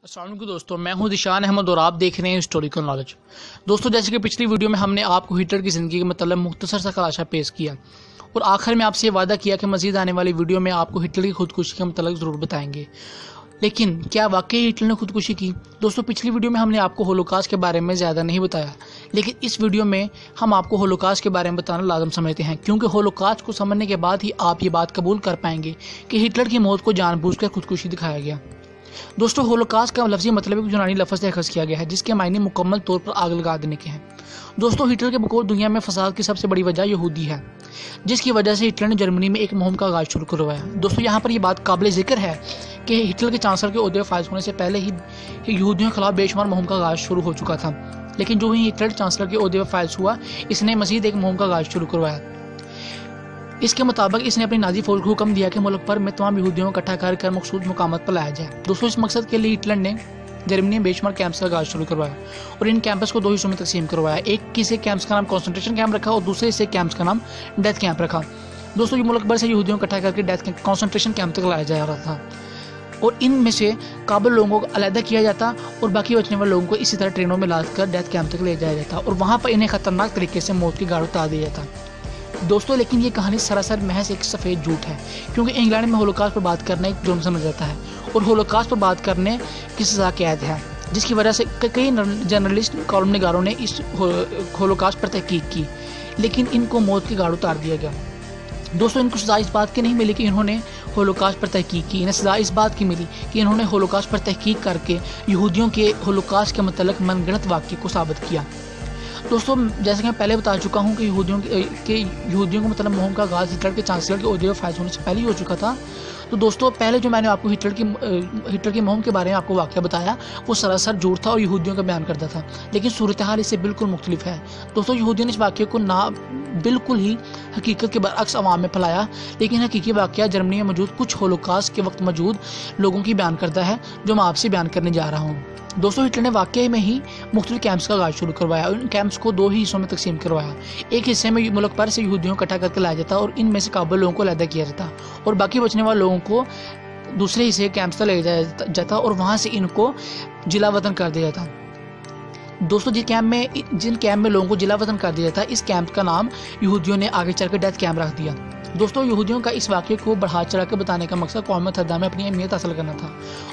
अस्सलाम वालेकुम दोस्तों, मैं हूं दिशान अहमद और आप देख रहे हैं हिस्टोरिकल नॉलेज। दोस्तों, जैसे कि पिछली वीडियो में हमने आपको हिटलर की ज़िंदगी के मतलब मुख्तसर सा खलासा पेश किया और आखिर में आपसे वादा किया कि मज़ीद आने वाली वीडियो में आपको हिटलर की खुदकुशी के मतलब ज़रूर बताएंगे। लेकिन क्या वाकई हिटलर ने खुदकुशी की? दोस्तों, पिछली वीडियो में हमने आपको होलोकॉस्ट के बारे में ज़्यादा नहीं बताया, लेकिन इस वीडियो में हम आपको होलोकॉस्ट के बारे में बताना लाजम समझते हैं, क्योंकि होलोकॉस्ट को समझने के बाद ही आप ये बात कबूल कर पाएंगे कि हिटलर की मौत को जानबूझकर खुदकुशी दिखाया गया। दोस्तों, होलोकॉस्ट का लफ्ज़ी मतलब एक यूनानी लफ्ज़ से अखज़ किया गया है, जिसके मायने मुकम्मल तौर पर आग लगा देने के हैं। दोस्तों, हिटलर के बकौल दुनिया में फसाद की सबसे बड़ी वजह यहूदी है, जिसकी वजह से हिटलर ने जर्मनी में एक मुहिम का आगाज़ शुरू करवाया। दोस्तों, यहाँ पर यह बात काबिल ज़िक्र है कि हिटलर के चांसलर के ओहदे फायज होने से पहले ही यहूदियों के खिलाफ बेशुमार मुहिम का आगाज़ शुरू हो चुका था, लेकिन जो ही हिटलर चांसलर के ओहदे फायज हुआ, इसने मज़ीद एक मुहिम का आगाज़ शुरू करवाया। इसके मुताबिक इसने अपनी नाजी फौज को हुक्म दिया कि मुल्क पर में तमाम यहूदियों को इकट्ठा कर मखसूस मुकामत पर लाया जाए। दोस्तों, इस मकसद के लिए हिटलर ने जर्मनी में बेशुमार कैंप्स का आगाज़ शुरू करवाया और इन कैंपस को दो हिस्सों में तकसीम करवाया। एक किसी कैंप्स का नाम कॉन्सेंट्रेशन कैंप रखा और दूसरे हिस्से कैंप्स का नाम डेथ कैंप रखा। दोस्तों, ये मुल्क भर से यहूदियों को इकट्ठा करके डेथ कॉन्सेंट्रेशन कैंप तक लाया जा रहा था और इनमें से काबिल लोगों को अलहदा किया जाता और बाकी बचने वाले लोगों को इसी तरह ट्रेनों में लाद कर डेथ कैंप तक ले जाया जाता और वहाँ पर इन्हें खतरनाक तरीके से मौत की गाड़ उतार दिया जाता। दोस्तों, लेकिन ये कहानी सरासर महज एक सफ़ेद झूठ है, क्योंकि इंग्लैंड में होलोकॉस्ट पर बात करना एक जुर्म समझा जाता है और होलोकॉस्ट पर बात करने की सज़ा कैद है, जिसकी वजह से कई जर्नलिस्ट कॉलम निगारों ने इस होलोकॉस्ट पर तहकीक की, लेकिन इनको मौत की गाड़ उतार दिया गया। दोस्तों, इनको सज़ा इस बात की नहीं मिली कि इन्होंने होलोकॉस्ट पर तहकीक की, इन्हें सज़ा इस बात की मिली कि इन्होंने होलोकॉस्ट पर तहकीक करके यहूदियों के होलोकॉस्ट के मतलब मनगढ़ंत वाक़ये को साबित किया। दोस्तों, जैसे कि मैं पहले बता चुका हूँ कि यहूदियों को मतलब मुहिम का आगाज़ हिटलर के चांसलर के ओहदे पर फायज होने से पहले ही हो चुका था। तो दोस्तों, पहले जो मैंने आपको हिटलर की मुहिम के बारे में आपको वाक़या बताया, वो सरासर झूठ था और यहूदियों का बयान करता था, लेकिन सूरत हाल इससे बिल्कुल मुख्तलिफ है। दोस्तों, यहूदियों ने इस वाक़े को बिल्कुल ही हकीकत के बरअक्स अवाम में फैलाया, लेकिन हकीकी वाक़या जर्मनी में मौजूद कुछ होलोकॉस्ट के वक्त मौजूद लोगों की बयान करता है, जो मैं आपसे बयान करने जा रहा हूँ। दोस्तों, हिटलर ने वाकई में ही मुख्तलिफ कैंप्स का आगाज़ शुरू करवाया और इन कैंप्स को दो ही हिस्सों में तकसीम करवाया। एक हिस्से में मुल्क भर से यहूदियों को इकट्ठा करके लाया जाता और इनमें से काबिल लोगों को अलहदा किया जाता और बाकी बचने वाले लोगों को दूसरे हिस्से कैंप्स तक ले जाया जाता और वहाँ से इनको जिला वतन कर दिया जाता। दोस्तों, जिन कैंप में लोगों को जिला वतन कर दिया जाता, इस कैंप का नाम यहूदियों ने आगे चलकर डेथ कैंप रख दिया। दोस्तों, यहूदियों का इस वाक़े को बढ़ा चढ़ा कर बताने का मकसद कौम मुत्तहिदा में अपनी अहमियत हासिल करना था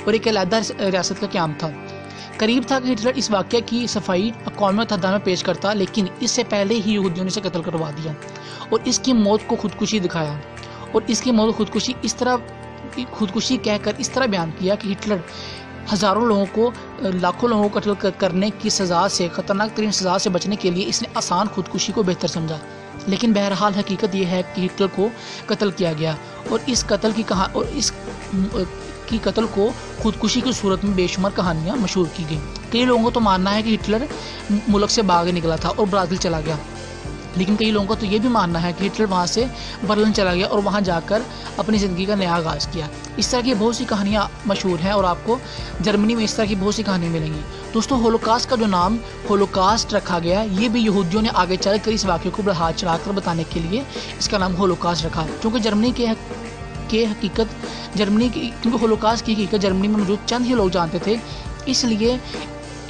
और एक अलहदा रियासत का क़याम था। करीब था कि हिटलर इस वाक़े की सफाई कौम मुत्तहिदा में पेश करता, लेकिन इससे पहले ही यहूदियों ने इसे कत्ल करवा दिया और इसकी मौत को खुदकुशी दिखाया और इसकी मौत खुदकुशी कहकर इस तरह बयान किया कि हिटलर हज़ारों लोगों को, लाखों लोगों को कत्ल करने की सज़ा से, ख़तरनाक तरीन सज़ा से बचने के लिए इसने आसान खुदकुशी को बेहतर समझा। लेकिन बहरहाल हकीकत यह है कि हिटलर को कत्ल किया गया और इस कत्ल को खुदकुशी की सूरत में बेशुमार कहानियाँ मशहूर की गई। कई लोगों को तो मानना है कि हिटलर मुल्क से भाग निकला था और ब्राज़ील चला गया, लेकिन कई लोगों को तो ये भी मानना है कि हिटलर वहाँ से बर्लिन चला गया और वहाँ जाकर अपनी ज़िंदगी का नया आगाज़ किया। इस तरह की बहुत सी कहानियाँ मशहूर हैं और आपको जर्मनी में इस तरह की बहुत सी कहानियाँ मिलेंगी। दोस्तों, होलोकॉस्ट का जो नाम होलोकॉस्ट रखा गया, ये भी यहूदियों ने आगे चलकर इस वाक़े को बढ़ा चढ़ाकर बताने के लिए इसका नाम होलोकॉस्ट रखा, क्योंकि क्योंकि होलोकॉस्ट की हकीकत जर्मनी में मौजूद चंद ही लोग जानते थे, इसलिए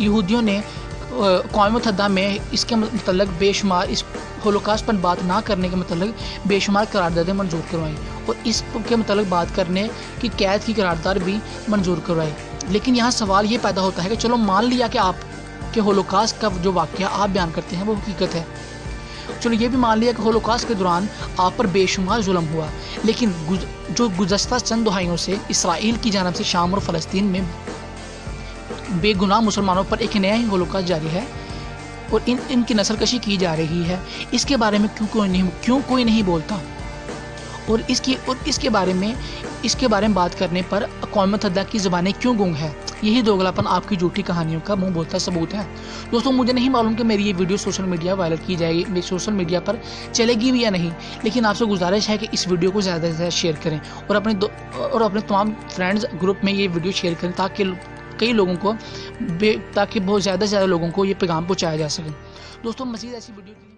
यहूदियों ने कौम मुत्तहिदा में इसके मतलब बेशुमार, इस होलोकॉस्ट पर बात ना करने के मतलब बेशुमार करारदादें मंजूर करवाई और इसके मतलब बात करने की कैद की करारदाद भी मंजूर करवाई। लेकिन यहाँ सवाल ये पैदा होता है कि चलो मान लिया कि आपके होलोकॉस्ट का जो वाक़या आप बयान करते हैं वो हकीकत है, चलो ये भी मान लिया कि होलोकॉस्ट के दौरान आप पर बेशुमार जुल्म हुआ, लेकिन जो गुज़श्ता चंद दहाइयों से इसराइल की जानिब से शाम और फ़लस्तीन में बेगुनाह मुसलमानों पर एक नया ही होलोकॉस्ट जारी है और इनकी नस्लकशी की जा रही है, इसके बारे में क्यों कोई नहीं बोलता और इसके बारे में बात करने पर कौम मुत्तहिदा की ज़बानें क्यों गूंग है? यही दोगलापन आपकी झूठी कहानियों का मुंह बोलता सबूत है। दोस्तों, मुझे नहीं मालूम कि मेरी ये वीडियो सोशल मीडिया वायरल की जाएगी, सोशल मीडिया पर चलेगी भी या नहीं, लेकिन आपसे गुजारिश है कि इस वीडियो को ज़्यादा से ज़्यादा शेयर करें और अपने तमाम फ्रेंड्स ग्रुप में ये वीडियो शेयर करें ताकि बहुत ज़्यादा से ज़्यादा लोगों को ये पैगाम पहुँचाया जा सके। दोस्तों, मज़ीद ऐसी वीडियो के लिए